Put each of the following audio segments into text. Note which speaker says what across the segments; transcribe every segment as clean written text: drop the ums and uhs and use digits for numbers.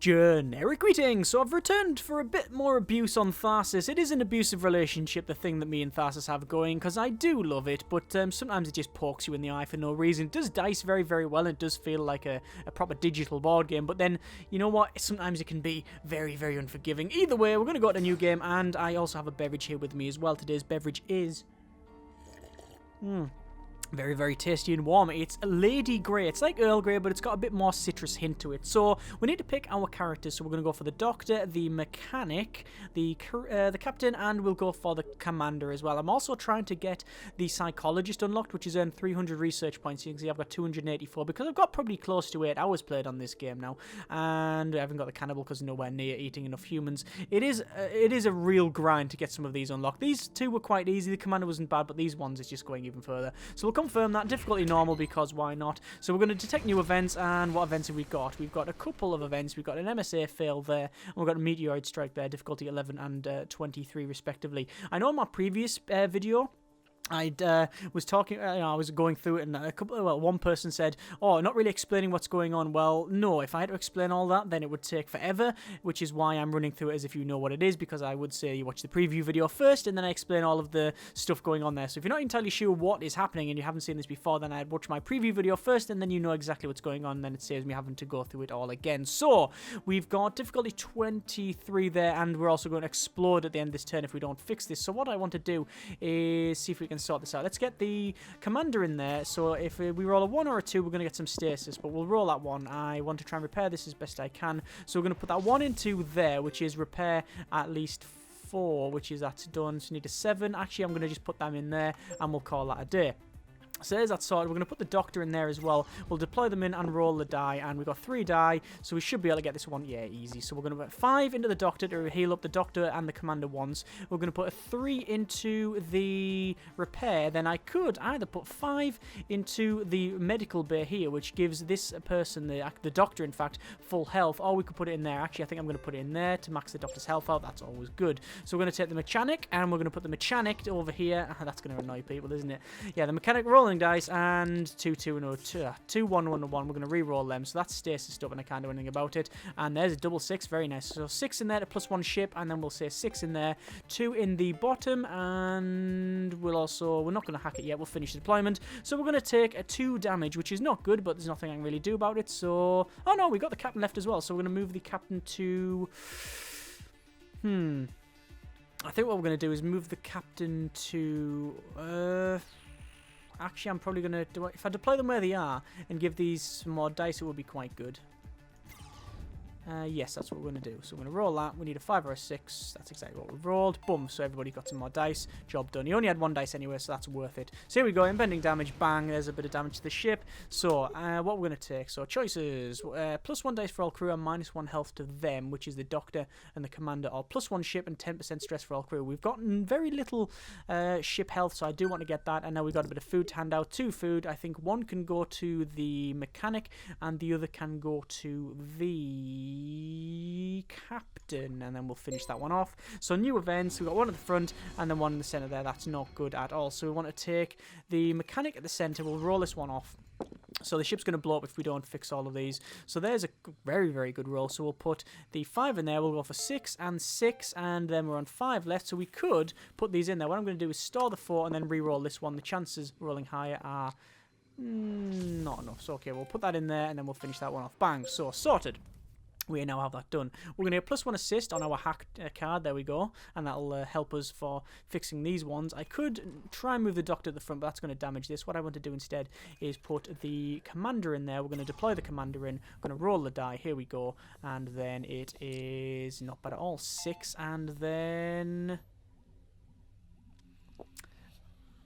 Speaker 1: Generic greetings! So I've returned for a bit more abuse on Tharsis. It is an abusive relationship, the thing that me and Tharsis have going, because I do love it, but sometimes it just pokes you in the eye for no reason. It does dice very, very well, and it does feel like a proper digital board game, but then, you know what, sometimes it can be very, very unforgiving. Either way, we're going to go to a new game, and I also have a beverage here with me as well. Today's beverage is... very, very tasty and warm. It's Lady Grey. It's like Earl Grey, but it's got a bit more citrus hint to it. So we need to pick our characters. So we're going to go for the Doctor, the Mechanic, the Captain, and we'll go for the Commander as well. I'm also trying to get the Psychologist unlocked, which has earned 300 research points. You can see I've got 284 because I've got probably close to 8 hours played on this game now. And I haven't got the Cannibal because nowhere near eating enough humans. It is a real grind to get some of these unlocked. These two were quite easy. The Commander wasn't bad, but these ones is just going even further. So we'll confirm that. Difficulty normal, because why not? So we're going to detect new events, and what events have we got? We've got a couple of events. We've got an MSA fail there, and we've got a meteoroid strike there, difficulty 11 and 23 respectively. I know in my previous video I was talking, I was going through it, and one person said, "Oh, not really explaining what's going on." Well, no, if I had to explain all that, then it would take forever, which is why I'm running through it as if you know what it is, because I would say you watch the preview video first, and then I explain all of the stuff going on there. So if you're not entirely sure what is happening, and you haven't seen this before, then I'd watch my preview video first, and then you know exactly what's going on, and then it saves me having to go through it all again. So, we've got difficulty 23 there, and we're also going to explode at the end of this turn if we don't fix this. So what I want to do is see if we can sort this out. Let's get the Commander in there. So if we roll a 1 or a 2, we're going to get some stasis, but we'll roll that 1. I want to try and repair this as best I can. So we're going to put that 1 into there, which is repair at least 4, which is that's done. So we need a 7. Actually, I'm going to just put them in there, and we'll call that a day. So there's that sorted. We're going to put the Doctor in there as well. We'll deploy them in and roll the die, and we've got 3 die, so we should be able to get this one, yeah, easy. So we're going to put 5 into the Doctor to heal up the Doctor and the Commander once. We're going to put a 3 into the repair. Then I could either put 5 into the medical bay here, which gives this person, the Doctor, in fact, full health, or we could put it in there. Actually, I think I'm going to put it in there to max the Doctor's health out. That's always good. So we're going to take the Mechanic, and we're going to put the Mechanic over here. That's going to annoy people, isn't it? Yeah, the Mechanic rolling dice, and 2, 2, and 2, 1, 1, and 1. We're going to re-roll them, so that's stasis stuff, and I can't do anything about it. And there's a double 6, very nice. So 6 in there to plus 1 ship, and then we'll say 6 in there, 2 in the bottom, and we're not going to hack it yet. We'll finish the deployment. So we're going to take a 2 damage, which is not good, but there's nothing I can really do about it. So, oh no, we got the Captain left as well. So we're going to move the Captain to, I think what we're going to do is move the Captain to, actually, I'm probably going to if I deploy them where they are and give these some more dice, it will be quite good. Yes, that's what we're going to do. So we're going to roll that. We need a 5 or a 6. That's exactly what we've rolled. Boom. So everybody got some more dice. Job done. He only had 1 dice anyway, so that's worth it. So here we go. Impending damage. Bang. There's a bit of damage to the ship. So what we're going to take. So choices. Plus 1 dice for all crew and minus 1 health to them, which is the Doctor and the Commander. Or plus 1 ship and 10% stress for all crew. We've gotten very little ship health, so I do want to get that. And now we've got a bit of food to hand out. 2 food. I think 1 can go to the Mechanic and the other can go to the Captain, and then we'll finish that one off. So new events, we've got 1 at the front and then 1 in the center there. That's not good at all. So we want to take the Mechanic at the center. We'll roll this one off. So the ship's going to blow up if we don't fix all of these. So there's a very, very good roll. So we'll put the 5 in there. We'll go for 6 and 6, and then we're on 5 left. So we could put these in there. What I'm going to do is store the 4 and then re-roll this one. The chances rolling higher are not enough. So okay, we'll put that in there and then we'll finish that one off. Bang. So sorted. We now have that done. We're going to get plus 1 assist on our hack card. There we go. And that'll help us for fixing these ones. I could try and move the Doctor at the front, but that's going to damage this. What I want to do instead is put the Commander in there. We're going to deploy the Commander in. We're going to roll the die. Here we go. And then it is not bad at all. 6. And then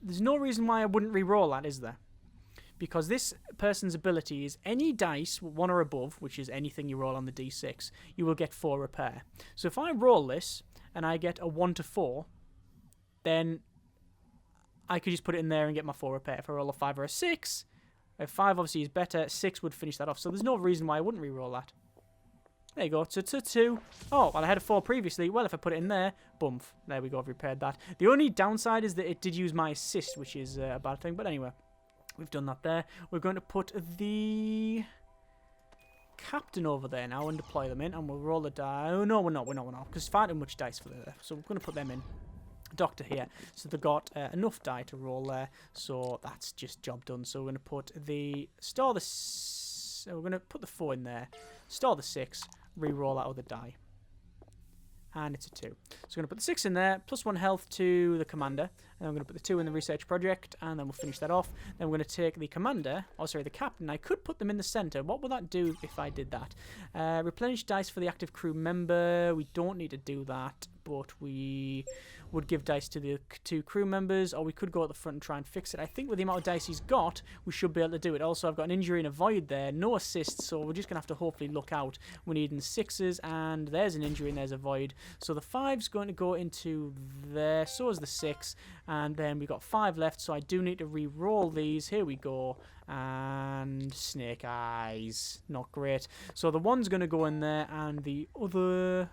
Speaker 1: there's no reason why I wouldn't re-roll that, is there? Because this person's ability is any dice, 1 or above, which is anything you roll on the d6, you will get 4 repair. So if I roll this, and I get a 1 to 4, then I could just put it in there and get my 4 repair. If I roll a 5 or a 6, a 5 obviously is better, 6 would finish that off. So there's no reason why I wouldn't re-roll that. There you go, 2. Oh, well, I had a 4 previously. Well, if I put it in there, boom, there we go, I've repaired that. The only downside is that it did use my assist, which is a bad thing, but anyway. We've done that there. We're going to put the captain over there now and deploy them in, and we'll roll a die. Oh, no, we're not, because far too much dice for there. So we're going to put them in. Doctor here, so they've got enough die to roll there, so that's just job done. So we're going to put the we're going to put the 4 in there, store the 6, re-roll that other die, and it's a 2. So we're going to put the 6 in there, +1 health to the commander, and I'm going to put the 2 in the research project, and then we'll finish that off. Then we're going to take the commander, the captain. I could put them in the center. What would that do if I did that? Replenish dice for the active crew member. We don't need to do that, but we would give dice to the 2 crew members, or we could go at the front and try and fix it. I think with the amount of dice he's got, we should be able to do it. Also, I've got an injury and a void there, no assists, so we're just going to have to hopefully look out. We're needing 6s, and there's an injury and there's a void. So the 5's going to go into there, so is the 6, and then we've got 5 left, so I do need to re-roll these. Here we go, and snake eyes, not great. So the 1's going to go in there, and the other...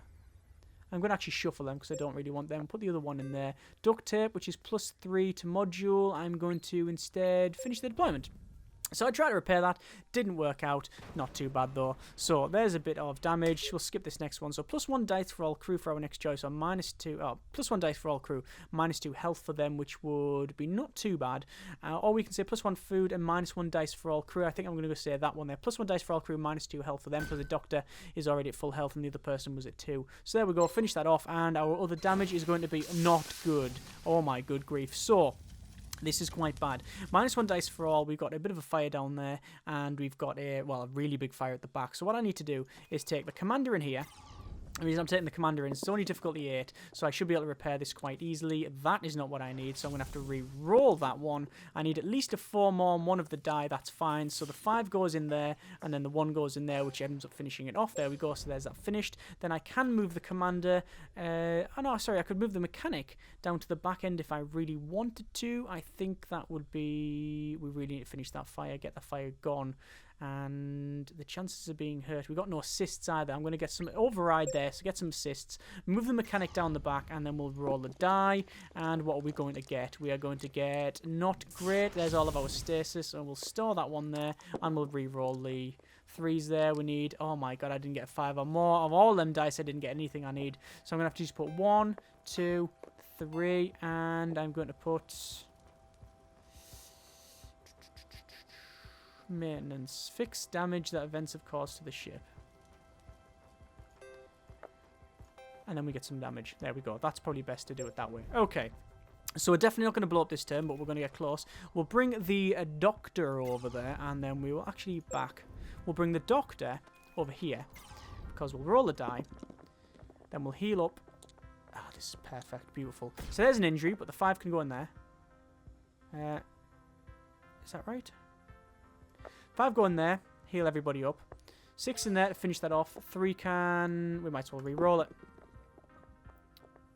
Speaker 1: I'm going to actually shuffle them because I don't really want them. Put the other one in there. Duct tape, which is +3 to module. I'm going to instead finish the deployment. So I tried to repair that, didn't work out, not too bad though. So there's a bit of damage. We'll skip this next one. So +1 dice for all crew for our next choice, or -2, +1 dice for all crew, -2 health for them, which would be not too bad. Or we can say +1 food and -1 dice for all crew. I think I'm going to go say that one there. +1 dice for all crew, -2 health for them, because the doctor is already at full health and the other person was at 2. So there we go, finish that off, and our other damage is going to be not good. Oh my good grief. So... this is quite bad. -1 dice for all. We've got a bit of a fire down there, and we've got a really big fire at the back. So what I need to do is take the commander in here. The reason I'm taking the commander in is it's only difficulty 8, so I should be able to repair this quite easily. That is not what I need, so I'm going to have to re-roll that one. I need at least a 4 more on one of the die, that's fine. So the 5 goes in there, and then the 1 goes in there, which ends up finishing it off. There we go, so there's that finished. Then I can move the commander, I could move the mechanic down to the back end if I really wanted to. I think that would be... we really need to finish that fire, get the fire gone. And the chances of being hurt, we've got no assists either. I'm going to get some override there, so get some assists, move the mechanic down the back, and then we'll roll the die. And what are we going to get? We are going to get not great. There's all of our stasis, and we'll store that one there, and we'll re-roll the 3s there. We need, oh my god, I didn't get 5 or more. Of all them dice, I didn't get anything I need. So I'm going to have to just put 1, 2, 3, and I'm going to put... maintenance. Fix damage that events have caused to the ship. And then we get some damage. There we go. That's probably best to do it that way. Okay. So we're definitely not going to blow up this turn, but we're going to get close. We'll bring the doctor over there, and then we will actually back. We'll bring the doctor over here, because we'll roll a die. Then we'll heal up. Ah, this is perfect. Beautiful. So there's an injury, but the 5 can go in there. Is that right? 5 go in there, heal everybody up. 6 in there to finish that off. 3 can... we might as well re-roll it.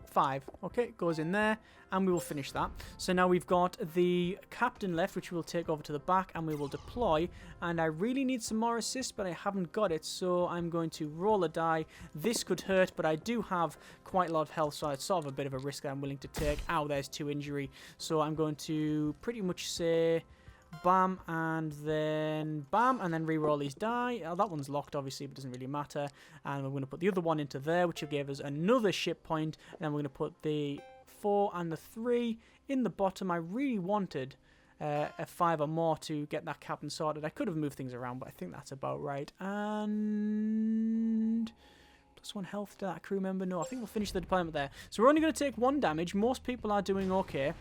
Speaker 1: 5. Okay, goes in there, and we will finish that. So now we've got the captain left, which we'll take over to the back, and we will deploy. And I really need some more assists, but I haven't got it, so I'm going to roll a die. This could hurt, but I do have quite a lot of health, so it's sort of a bit of a risk that I'm willing to take. Ow, there's 2 injury. So I'm going to pretty much say... bam, and then bam, and then re-roll these die. That one's locked, obviously, but doesn't really matter. And we're going to put the other one into there, which will give us another ship point. And then we're going to put the 4 and the 3 in the bottom. I really wanted a 5 or more to get that captain sorted. I could have moved things around, but I think that's about right. And... +1 health to that crew member. No, I think we'll finish the deployment there. So we're only going to take 1 damage. Most people are doing okay.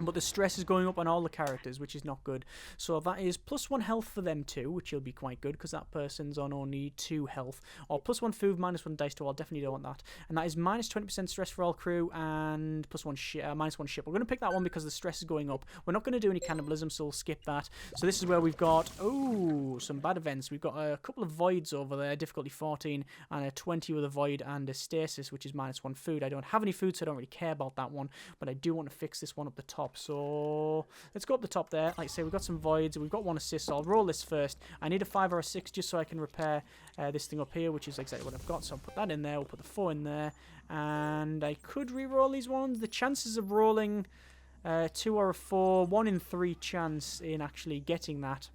Speaker 1: But the stress is going up on all the characters, which is not good. So that is +1 health for them too, which will be quite good, because that person's on only 2 health. Or +1 food, -1 dice to all. Definitely don't want that. And that is -20% stress for all crew, and +1 -1 ship. We're going to pick that one because the stress is going up. We're not going to do any cannibalism, so we'll skip that. So this is where we've got, oh, some bad events. We've got a couple of voids over there, difficulty 14, and a 20 with a void, and a stasis, which is -1 food. I don't have any food, so I don't really care about that one, but I do want to fix this one up the top. So let's go up the top there. Like I say, we've got some voids. We've got 1 assist, so I'll roll this first. I need a 5 or a 6 just so I can repair this thing up here, which is exactly what I've got. So I'll put that in there. We'll put the 4 in there. And I could re-roll these ones. The chances of rolling 2 or a 4, 1 in 3 chance in actually getting that.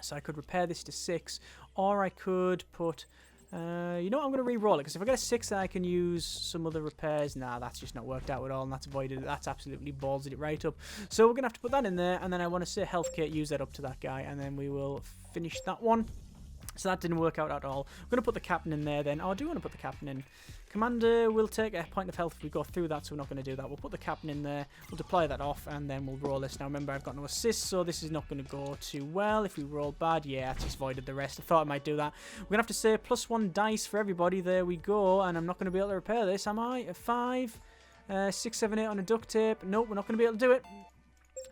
Speaker 1: So I could repair this to 6, or I could put... you know what, I'm going to re-roll it, because if I get a 6, then I can use some other repairs. Nah, that's just not worked out at all, and that's avoided it. That's absolutely ballsed it right up. So we're going to have to put that in there, and then I want to say health kit, use that up to that guy, and then we will finish that one. So that didn't work out at all. I'm going to put the captain in there then. Oh, I do want to put the captain in. Commander will take a point of health if we go through that, so we're not going to do that. We'll put the captain in there. We'll deploy that off, and then we'll roll this. Now, remember, I've got no assist, so this is not going to go too well. If we roll bad, yeah, I just voided the rest. I thought I might do that. We're going to have to say +1 dice for everybody. There we go, and I'm not going to be able to repair this, am I? A 5, 6, 7, 8 on a duct tape. Nope, we're not going to be able to do it.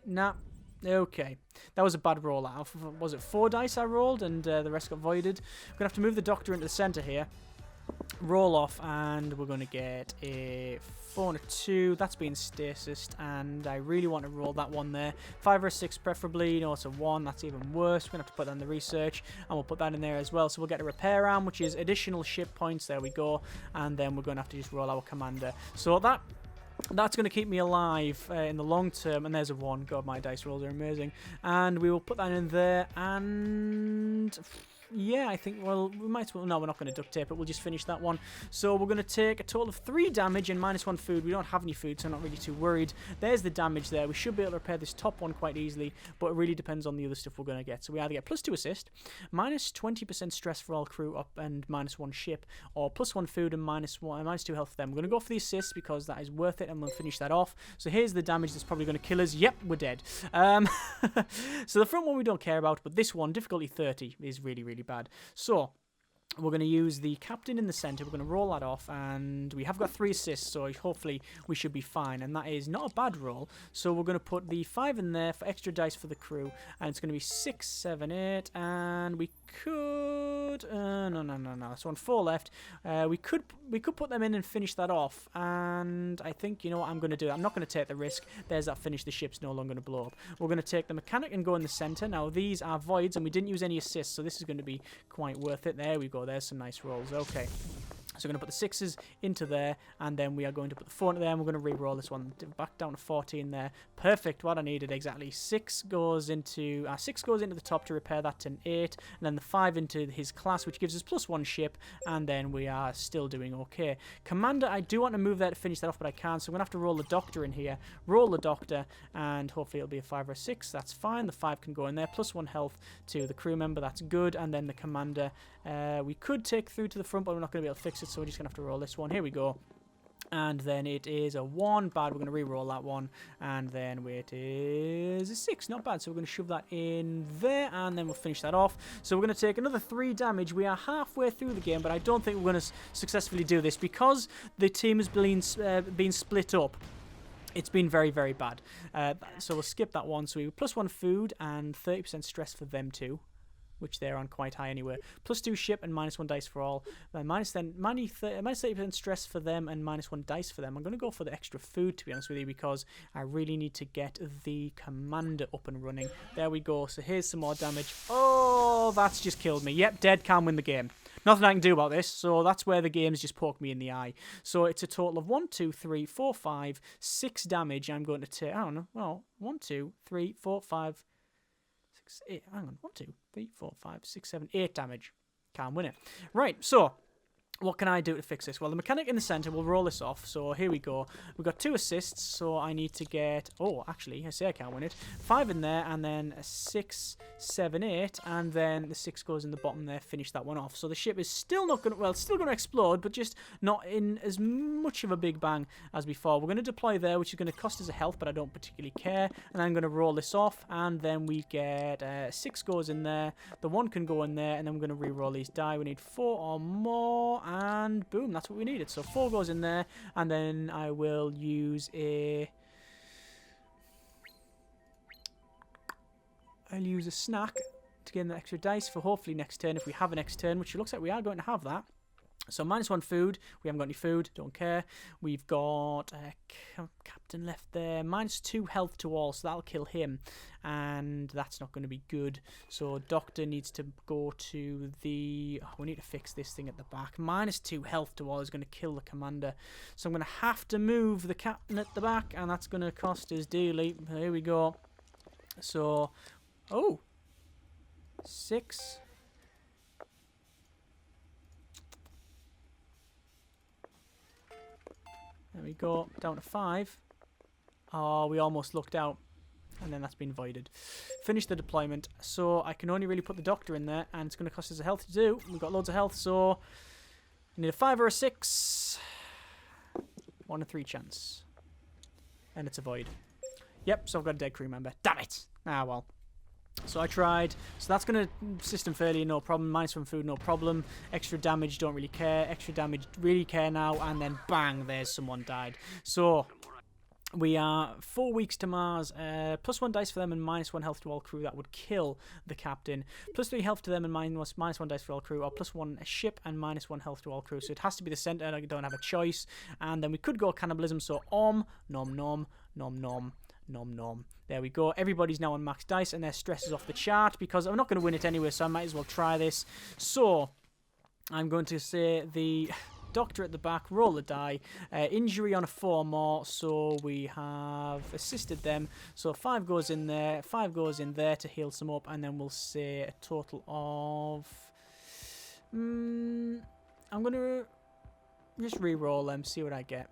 Speaker 1: Nah. Okay, that was a bad roll. Was it 4 dice I rolled and the rest got voided? We're going to have to move the doctor into the centre here. Roll off, and we're going to get a 4 and a 2. That's been stasis, and I really want to roll that one there. 5 or a 6 preferably. No, it's a 1. That's even worse. We're going to have to put that in the research, and we'll put that in there as well. So we'll get a repair arm, which is additional ship points. There we go. And then we're going to have to just roll our commander. So that's going to keep me alive in the long term. And there's a 1. God, my dice rolls are amazing. And we will put that in there. And yeah, I think, well, we might as well. No, we're not going to duct tape it. We'll just finish that one. So we're going to take a total of 3 damage and -1 food. We don't have any food, so I'm not really too worried. There's the damage there. We should be able to repair this top one quite easily, but it really depends on the other stuff we're going to get. So we either get +2 assist, -20% stress for all crew up, and -1 ship, or +1 food and -2 health for them. We're going to go for the assist because that is worth it, and we'll finish that off. So here's the damage that's probably going to kill us. Yep, we're dead. So the front one we don't care about, but this one, difficulty 30, is really, really bad. So we're going to use the captain in the centre. We're going to roll that off, and we have got 3 assists, so hopefully we should be fine. And that is not a bad roll. So we're going to put the 5 in there for extra dice for the crew, and it's going to be 6, 7, 8, and we could... no. So on 4 left. We could put them in and finish that off, and I think, you know what, I'm going to do that. I'm not going to take the risk. There's that finish. The ship's no longer going to blow up. We're going to take the mechanic and go in the centre. Now, these are voids, and we didn't use any assists, so this is going to be quite worth it. There we go. There's some nice rolls. Okay. So we're going to put the 6s into there, and then we are going to put the 4 into there, and we're going to re-roll this one back down to 14 there. Perfect, what I needed exactly. 6 goes into the top to repair that to an 8, and then the 5 into his class, which gives us +1 ship, and then we are still doing okay. Commander, I do want to move there to finish that off, but I can't, so I'm going to have to roll the doctor in here. Roll the doctor, and hopefully it'll be a 5 or a 6. That's fine. The 5 can go in there. +1 health to the crew member. That's good. And then the commander, we could take through to the front, but we're not going to be able to fix it, so we're just going to have to roll this one. Here we go. And then it is a 1. Bad. We're going to re-roll that one. And then it is a 6. Not bad. So we're going to shove that in there, and then we'll finish that off. So we're going to take another 3 damage. We are halfway through the game, but I don't think we're going to successfully do this because the team has been split up. It's been very, very bad. So we'll skip that one. So we +1 food and 30% stress for them too, which they're on quite high anyway. +2 ship and -1 dice for all. -30% stress for them and -1 dice for them. I'm going to go for the extra food, to be honest with you, because I really need to get the commander up and running. There we go. So here's some more damage. Oh, that's just killed me. Yep, dead, can't win the game. Nothing I can do about this, so that's where the game's just poked me in the eye. So it's a total of 1, 2, 3, 4, 5, 6 damage. I'm going to take, I don't know, well, 1, 2, 3, 4, 5, 6, 8, hang on, 1, 2, 3, 4, 5, 6, 7, 8 damage. Can't win it. Right, so what can I do to fix this? Well, the mechanic in the centre will roll this off. So here we go. We've got 2 assists, so I need to get... Oh, actually, I say I can't win it. 5 in there, and then a 6, 7, 8, and then the 6 goes in the bottom there. Finish that one off. So the ship is still not going to... Well, it's still going to explode, but just not in as much of a big bang as before. We're going to deploy there, which is going to cost us a health, but I don't particularly care. And I'm going to roll this off, and then we get 6 goes in there. The 1 can go in there, and then we're going to re-roll these die. We need 4 or more, and boom, that's what we needed. So 4 goes in there, and then I will use a... I'll use a snack to get the extra dice for hopefully next turn, if we have a next turn, which it looks like we are going to have that. So -1 food. We haven't got any food. Don't care. We've got captain left there. -2 health to all, so that'll kill him. And that's not going to be good. So doctor needs to go to the... Oh, we need to fix this thing at the back. -2 health to all is going to kill the commander. So I'm going to have to move the captain at the back, and that's going to cost us dearly. Here we go. So... Oh! 6... we go. Down to 5. Oh, we almost lucked out. And then that's been voided. Finish the deployment. So I can only really put the doctor in there, and it's going to cost us a health to do. We've got loads of health, so I need a 5 or a 6. 1 in 3 chance. And it's a void. Yep, so I've got a dead crew member. Damn it! Ah, well. So I tried. So that's going to system failure, no problem. -1 food, no problem. Extra damage, don't really care. Extra damage, really care now. And then bang, there's someone died. So we are 4 weeks to Mars. +1 dice for them and -1 health to all crew. That would kill the captain. +3 health to them and -1 dice for all crew. Or +1 ship and -1 health to all crew. So it has to be the center. I don't have a choice. And then we could go cannibalism. So nom nom nom nom nom nom. There we go. Everybody's now on max dice and their stress is off the chart because I'm not going to win it anyway. So I might as well try this. So I'm going to say the doctor at the back, roll the die, injury on a 4 more, so we have assisted them, so 5 goes in there, 5 goes in there to heal some up, and then we'll say a total of, I'm going to just re-roll them, see what I get.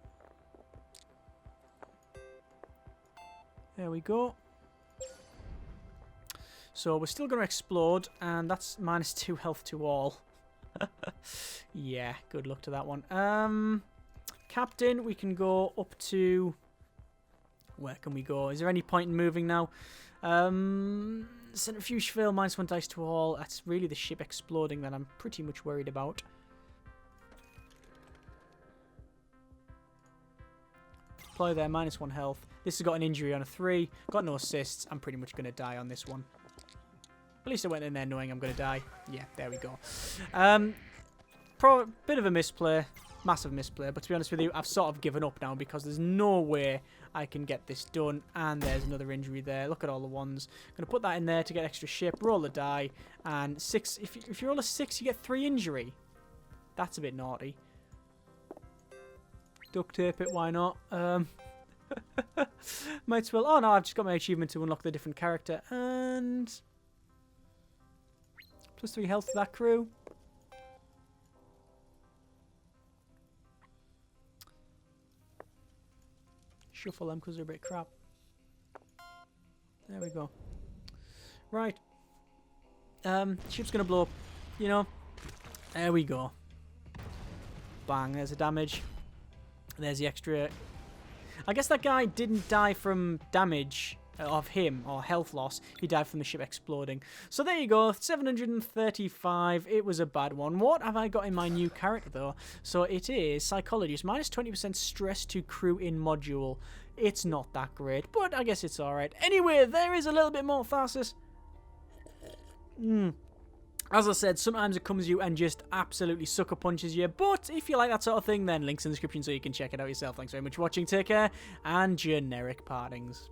Speaker 1: There we go. So we're still going to explode, and that's -2 health to all. Yeah, good luck to that one. Captain, we can go up to... Where can we go? Is there any point in moving now? Centrifuge fail, -1 dice to all. That's really the ship exploding that I'm pretty much worried about. Deploy there, -1 health. This has got an injury on a 3. Got no assists. I'm pretty much going to die on this one. At least I went in there knowing I'm going to die. Yeah, there we go. Bit of a misplay. Massive misplay. But to be honest with you, I've sort of given up now because there's no way I can get this done. And there's another injury there. Look at all the ones. I'm going to put that in there to get extra ship. Roll the die. And 6. If you roll a 6, you get 3 injury. That's a bit naughty. Duct tape it, why not? Might as well. Oh no, I've just got my achievement to unlock the different character. And +3 health to that crew. Shuffle them because they're a bit crap. There we go. Right. Ship's gonna blow up. You know. There we go. Bang, there's the damage. There's the extra. I guess that guy didn't die from damage of him or health loss. He died from the ship exploding. So there you go, 735. It was a bad one. What have I got in my new character though? So it is psychologist, -20% stress to crew in module. It's not that great, but I guess it's alright. Anyway, there is a little bit more Tharsis. As I said, sometimes it comes you and just absolutely sucker punches you. But if you like that sort of thing, then links in the description so you can check it out yourself. Thanks very much for watching. Take care and generic partings.